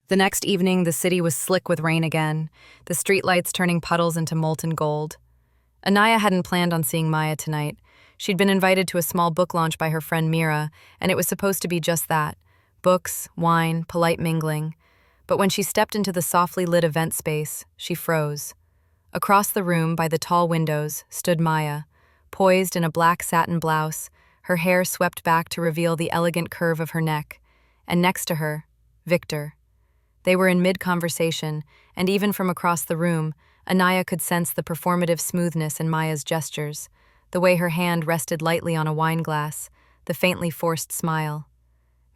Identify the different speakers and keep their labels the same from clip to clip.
Speaker 1: The next evening, the city was slick with rain again, the streetlights turning puddles into molten gold. Anaya hadn't planned on seeing Maya tonight. She'd been invited to a small book launch by her friend Mira, and it was supposed to be just that: books, wine, polite mingling. But when she stepped into the softly lit event space, she froze. Across the room, by the tall windows, stood Maya, poised in a black satin blouse, her hair swept back to reveal the elegant curve of her neck, and next to her, Victor. They were in mid-conversation, and even from across the room, Anaya could sense the performative smoothness in Maya's gestures, the way her hand rested lightly on a wine glass, the faintly forced smile.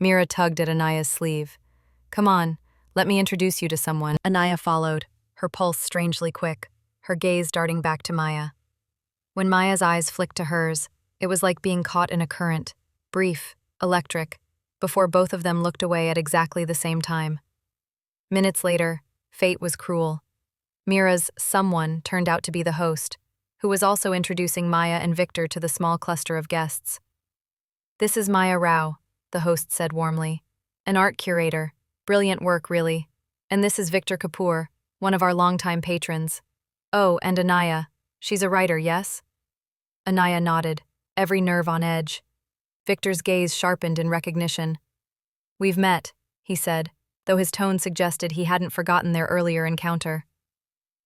Speaker 1: Mira tugged at Anaya's sleeve. "Come on, let me introduce you to someone." Anaya followed, her pulse strangely quick, her gaze darting back to Maya. When Maya's eyes flicked to hers, it was like being caught in a current, brief, electric, before both of them looked away at exactly the same time. Minutes later, fate was cruel. Mira's someone turned out to be the host, who was also introducing Maya and Victor to the small cluster of guests. "This is Maya Rao," the host said warmly. "An art curator. Brilliant work, really. And this is Victor Kapoor, one of our longtime patrons. Oh, and Anaya. She's a writer, yes?" Anaya nodded, every nerve on edge. Victor's gaze sharpened in recognition. "We've met," he said, though his tone suggested he hadn't forgotten their earlier encounter.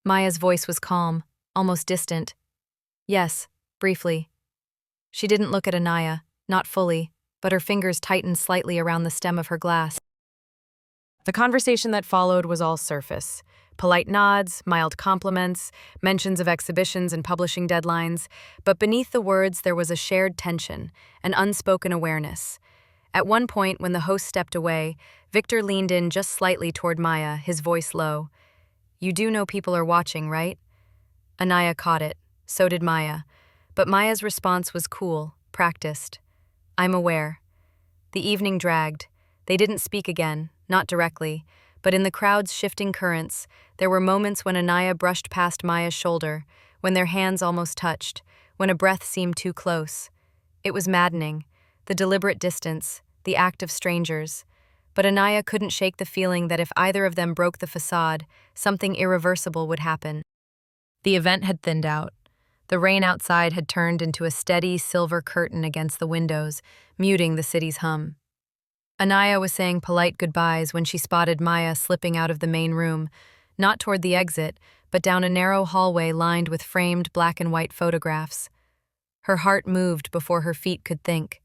Speaker 1: Maya's voice was calm, almost distant. "Yes, briefly." She didn't look at Anaya, not fully, but her fingers tightened slightly around the stem of her glass. The conversation that followed was all surface. Polite nods, mild compliments, mentions of exhibitions and publishing deadlines, but beneath the words there was a shared tension, an unspoken awareness. At one point, when the host stepped away, Victor leaned in just slightly toward Maya, his voice low. "You do know people are watching, right?" Anaya caught it. So did Maya. But Maya's response was cool, practiced. "I'm aware." The evening dragged. They didn't speak again, not directly, but in the crowd's shifting currents, there were moments when Anaya brushed past Maya's shoulder, when their hands almost touched, when a breath seemed too close. It was maddening, the deliberate distance, the act of strangers. But Anaya couldn't shake the feeling that if either of them broke the facade, something irreversible would happen. The event had thinned out. The rain outside had turned into a steady silver curtain against the windows, muting the city's hum. Anaya was saying polite goodbyes when she spotted Maya slipping out of the main room, not toward the exit, but down a narrow hallway lined with framed black and white photographs. Her heart moved before her feet could think.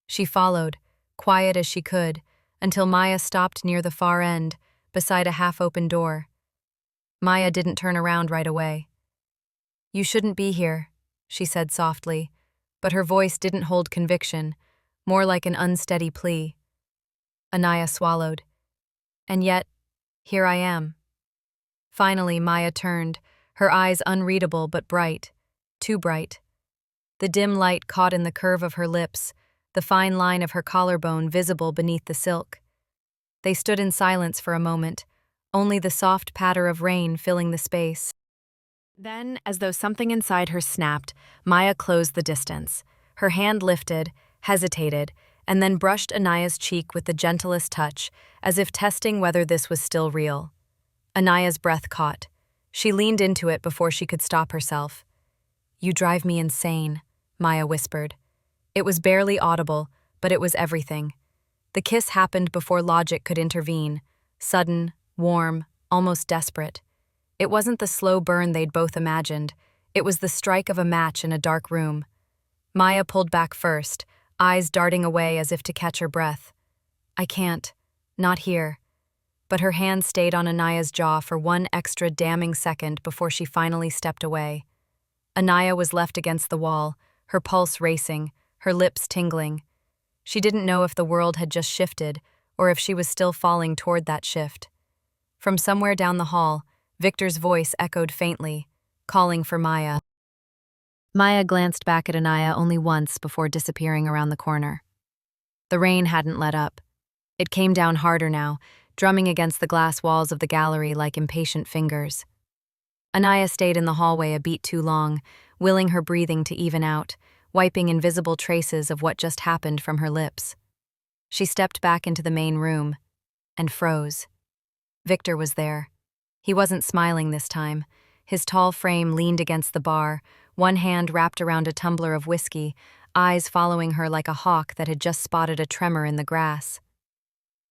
Speaker 1: She followed, quiet as she could, until Maya stopped near the far end, beside a half-open door. Maya didn't turn around right away. "You shouldn't be here," she said softly, but her voice didn't hold conviction, more like an unsteady plea. Anaya swallowed. "And yet, here I am." Finally, Maya turned, her eyes unreadable but bright, too bright. The dim light caught in the curve of her lips, the fine line of her collarbone visible beneath the silk. They stood in silence for a moment, only the soft patter of rain filling the space. Then, as though something inside her snapped, Maya closed the distance. Her hand lifted, hesitated, and then brushed Anaya's cheek with the gentlest touch, as if testing whether this was still real. Anaya's breath caught. She leaned into it before she could stop herself. "You drive me insane," Maya whispered. It was barely audible, but it was everything. The kiss happened before logic could intervene, sudden, warm, almost desperate. It wasn't the slow burn they'd both imagined. It was the strike of a match in a dark room. Maya pulled back first, eyes darting away as if to catch her breath. "I can't. Not here." But her hand stayed on Anaya's jaw for one extra damning second before she finally stepped away. Anaya was left against the wall, her pulse racing, her lips tingling. She didn't know if the world had just shifted or if she was still falling toward that shift. From somewhere down the hall, Victor's voice echoed faintly, calling for Maya. Maya glanced back at Anaya only once before disappearing around the corner. The rain hadn't let up. It came down harder now, drumming against the glass walls of the gallery like impatient fingers. Anaya stayed in the hallway a beat too long, willing her breathing to even out, wiping invisible traces of what just happened from her lips. She stepped back into the main room and froze. Victor was there. He wasn't smiling this time. His tall frame leaned against the bar, one hand wrapped around a tumbler of whiskey, eyes following her like a hawk that had just spotted a tremor in the grass.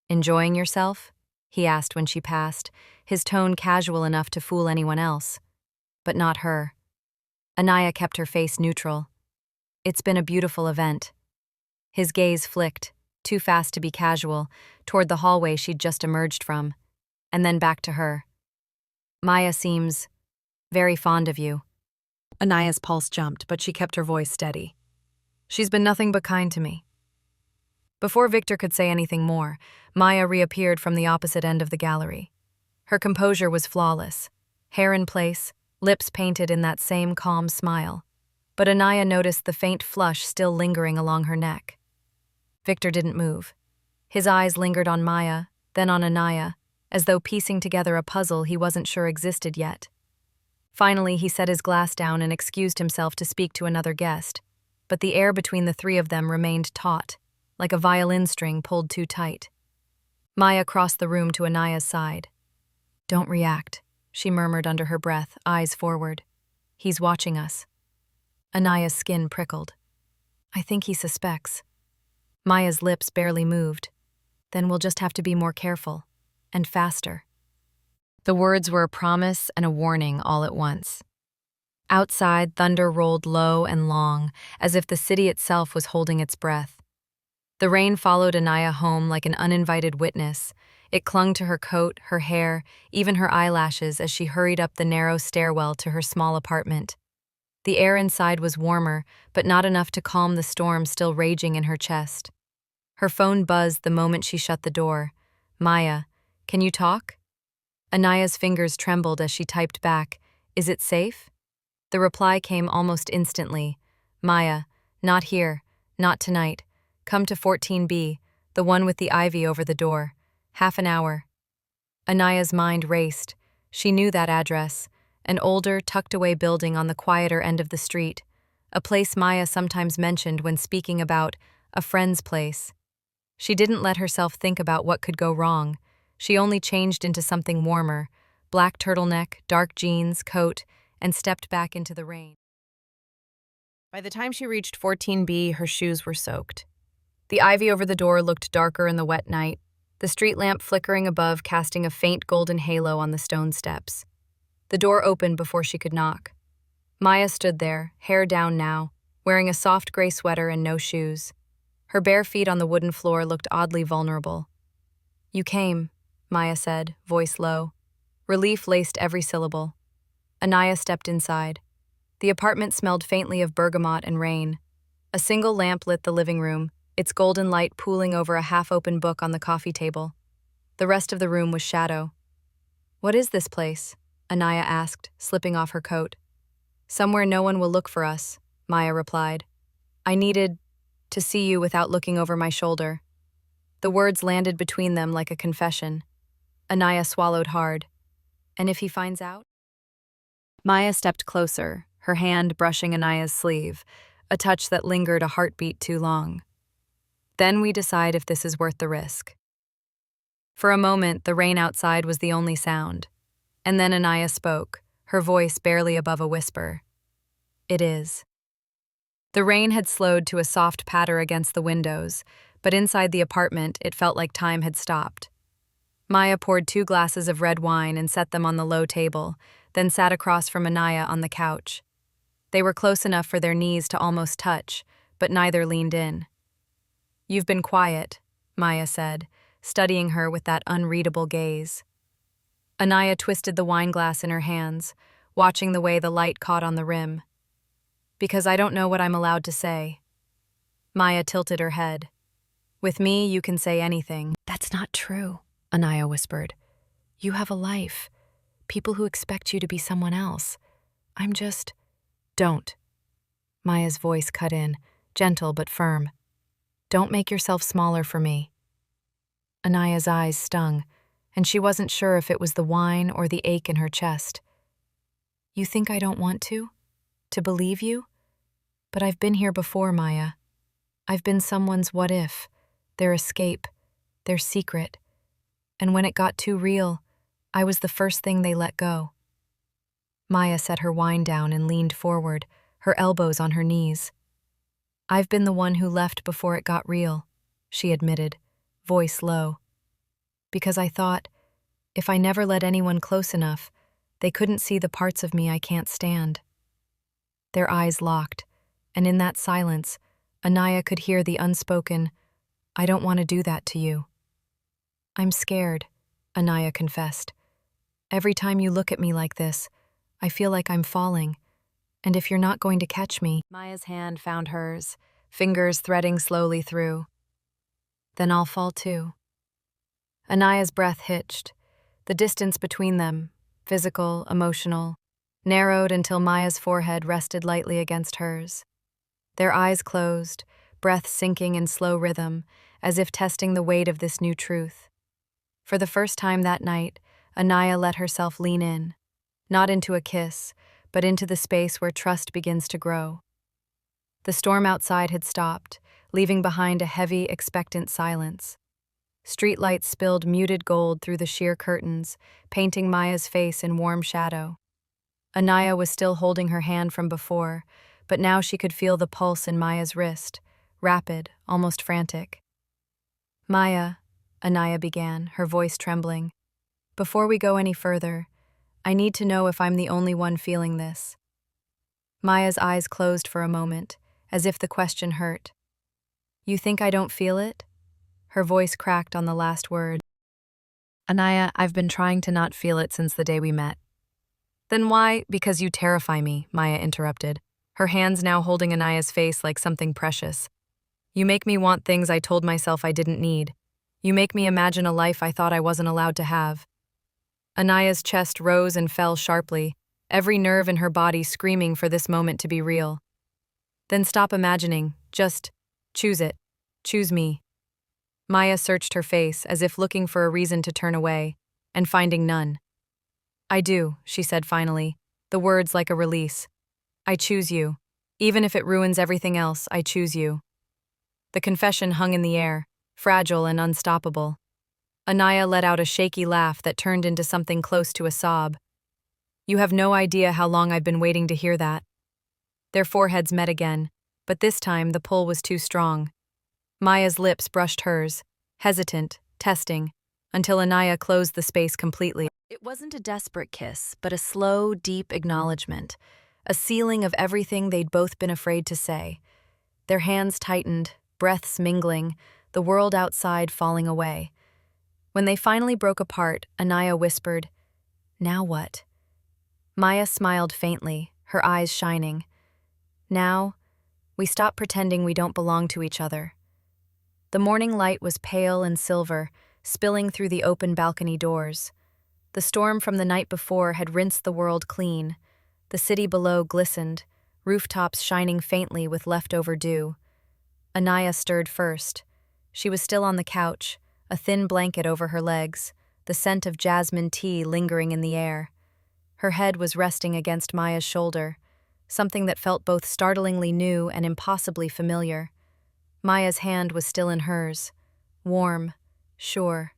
Speaker 1: "Enjoying yourself?" he asked when she passed, his tone casual enough to fool anyone else. But not her. Anaya kept her face neutral. "It's been a beautiful event." His gaze flicked, too fast to be casual, toward the hallway she'd just emerged from, and then back to her. "Maya seems very fond of you." Anaya's pulse jumped, but she kept her voice steady. "She's been nothing but kind to me." Before Victor could say anything more, Maya reappeared from the opposite end of the gallery. Her composure was flawless, hair in place, lips painted in that same calm smile. But Anaya noticed the faint flush still lingering along her neck. Victor didn't move. His eyes lingered on Maya, then on Anaya, as though piecing together a puzzle he wasn't sure existed yet. Finally, he set his glass down and excused himself to speak to another guest, but the air between the three of them remained taut, like a violin string pulled too tight. Maya crossed the room to Anaya's side. "Don't react," she murmured under her breath, eyes forward. "He's watching us." Anaya's skin prickled. "I think he suspects." Maya's lips barely moved. "Then we'll just have to be more careful. And faster." The words were a promise and a warning all at once. Outside, thunder rolled low and long, as if the city itself was holding its breath. The rain followed Anaya home like an uninvited witness. It clung to her coat, her hair, even her eyelashes as she hurried up the narrow stairwell to her small apartment. The air inside was warmer, but not enough to calm the storm still raging in her chest. Her phone buzzed the moment she shut the door. "Maya, can you talk?" Anaya's fingers trembled as she typed back, "Is it safe?" The reply came almost instantly. "Maya, not here, not tonight. Come to 14B, the one with the ivy over the door. Half an hour." Anaya's mind raced. She knew that address, an older, tucked-away building on the quieter end of the street, a place Maya sometimes mentioned when speaking about a friend's place. She didn't let herself think about what could go wrong. She only changed into something warmer, black turtleneck, dark jeans, coat, and stepped back into the rain. By the time she reached 14B, her shoes were soaked. The ivy over the door looked darker in the wet night, the street lamp flickering above casting a faint golden halo on the stone steps. The door opened before she could knock. Maya stood there, hair down now, wearing a soft gray sweater and no shoes. Her bare feet on the wooden floor looked oddly vulnerable. "You came," Maya said, voice low. Relief laced every syllable. Anaya stepped inside. The apartment smelled faintly of bergamot and rain. A single lamp lit the living room, its golden light pooling over a half-open book on the coffee table. The rest of the room was shadow. "What is this place?" Anaya asked, slipping off her coat. "Somewhere no one will look for us," Maya replied. "I needed to see you without looking over my shoulder." The words landed between them like a confession. Anaya swallowed hard. "And if he finds out?" Maya stepped closer, her hand brushing Anaya's sleeve, a touch that lingered a heartbeat too long. "Then we decide if this is worth the risk." For a moment, the rain outside was the only sound. And then Anaya spoke, her voice barely above a whisper. "It is." The rain had slowed to a soft patter against the windows, but inside the apartment, it felt like time had stopped. Maya poured 2 glasses of red wine and set them on the low table, then sat across from Anaya on the couch. They were close enough for their knees to almost touch, but neither leaned in. "You've been quiet," Maya said, studying her with that unreadable gaze. Anaya twisted the wineglass in her hands, watching the way the light caught on the rim. "Because I don't know what I'm allowed to say." Maya tilted her head. "With me, you can say anything." "That's not true," Anaya whispered. "You have a life, people who expect you to be someone else. I'm just—" "Don't." Maya's voice cut in, gentle but firm. "Don't make yourself smaller for me." Anaya's eyes stung, and she wasn't sure if it was the wine or the ache in her chest. "You think I don't want to? To believe you? But I've been here before, Maya. I've been someone's what if, their escape, their secret. And when it got too real, I was the first thing they let go. Maya set her wine down and leaned forward, her elbows on her knees. I've been the one who left before it got real, she admitted, voice low. Because I thought, if I never let anyone close enough, they couldn't see the parts of me I can't stand. Their eyes locked, and in that silence, Anaya could hear the unspoken, I don't want to do that to you. I'm scared, Anaya confessed. Every time you look at me like this, I feel like I'm falling, and if you're not going to catch me— Maya's hand found hers, fingers threading slowly through. Then I'll fall too. Anaya's breath hitched. The distance between them, physical, emotional, narrowed until Maya's forehead rested lightly against hers. Their eyes closed, breath sinking in slow rhythm, as if testing the weight of this new truth. For the first time that night, Anaya let herself lean in, not into a kiss, but into the space where trust begins to grow. The storm outside had stopped, leaving behind a heavy, expectant silence. Streetlights spilled muted gold through the sheer curtains, painting Maya's face in warm shadow. Anaya was still holding her hand from before, but now she could feel the pulse in Maya's wrist, rapid, almost frantic. Maya, Anaya began, her voice trembling. Before we go any further, I need to know if I'm the only one feeling this. Maya's eyes closed for a moment, as if the question hurt. You think I don't feel it? Her voice cracked on the last word. Anaya, I've been trying to not feel it since the day we met. Then why? Because you terrify me, Maya interrupted, her hands now holding Anaya's face like something precious. You make me want things I told myself I didn't need. You make me imagine a life I thought I wasn't allowed to have. Anaya's chest rose and fell sharply, every nerve in her body screaming for this moment to be real. Then stop imagining, just choose it. Choose me. Maya searched her face as if looking for a reason to turn away, and finding none. I do, she said finally, the words like a release. I choose you. Even if it ruins everything else, I choose you. The confession hung in the air, fragile and unstoppable. Anaya let out a shaky laugh that turned into something close to a sob. You have no idea how long I've been waiting to hear that. Their foreheads met again, but this time the pull was too strong. Maya's lips brushed hers, hesitant, testing, until Anaya closed the space completely. It wasn't a desperate kiss, but a slow, deep acknowledgement, a sealing of everything they'd both been afraid to say. Their hands tightened, breaths mingling, the world outside falling away. When they finally broke apart, Anaya whispered, "Now what?" Maya smiled faintly, her eyes shining. Now, we stop pretending we don't belong to each other. The morning light was pale and silver, spilling through the open balcony doors. The storm from the night before had rinsed the world clean. The city below glistened, rooftops shining faintly with leftover dew. Anaya stirred first. She was still on the couch, a thin blanket over her legs, the scent of jasmine tea lingering in the air. Her head was resting against Maya's shoulder, something that felt both startlingly new and impossibly familiar. Maya's hand was still in hers, warm, sure.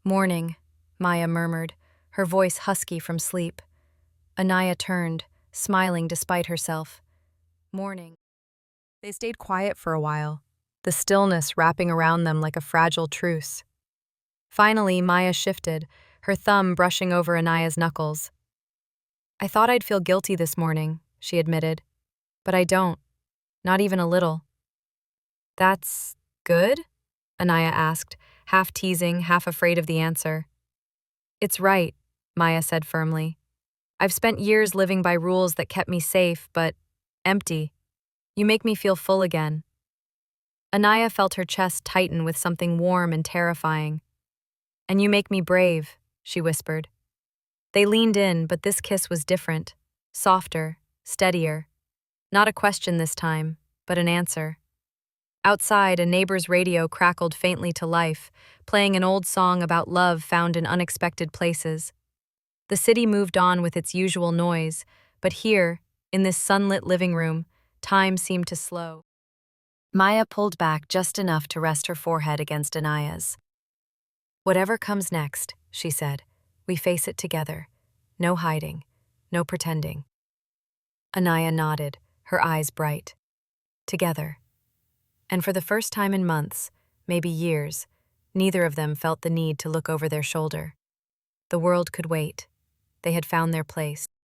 Speaker 1: Morning, Maya murmured, her voice husky from sleep. Anaya turned, smiling despite herself. Morning. They stayed quiet for a while, the stillness wrapping around them like a fragile truce. Finally, Maya shifted, her thumb brushing over Anaya's knuckles. I thought I'd feel guilty this morning, she admitted. But I don't. Not even a little. That's good? Anaya asked, half teasing, half afraid of the answer. It's right, Maya said firmly. I've spent years living by rules that kept me safe, but empty. You make me feel full again. Anaya felt her chest tighten with something warm and terrifying. And you make me brave, she whispered. They leaned in, but this kiss was different, softer, steadier. Not a question this time, but an answer. Outside, a neighbor's radio crackled faintly to life, playing an old song about love found in unexpected places. The city moved on with its usual noise, but here, in this sunlit living room, time seemed to slow. Maya pulled back just enough to rest her forehead against Anaya's. Whatever comes next, she said, We face it together. No hiding, no pretending. Anaya nodded, her eyes bright. Together. And for the first time in months, maybe years, neither of them felt the need to look over their shoulder. The world could wait. They had found their place.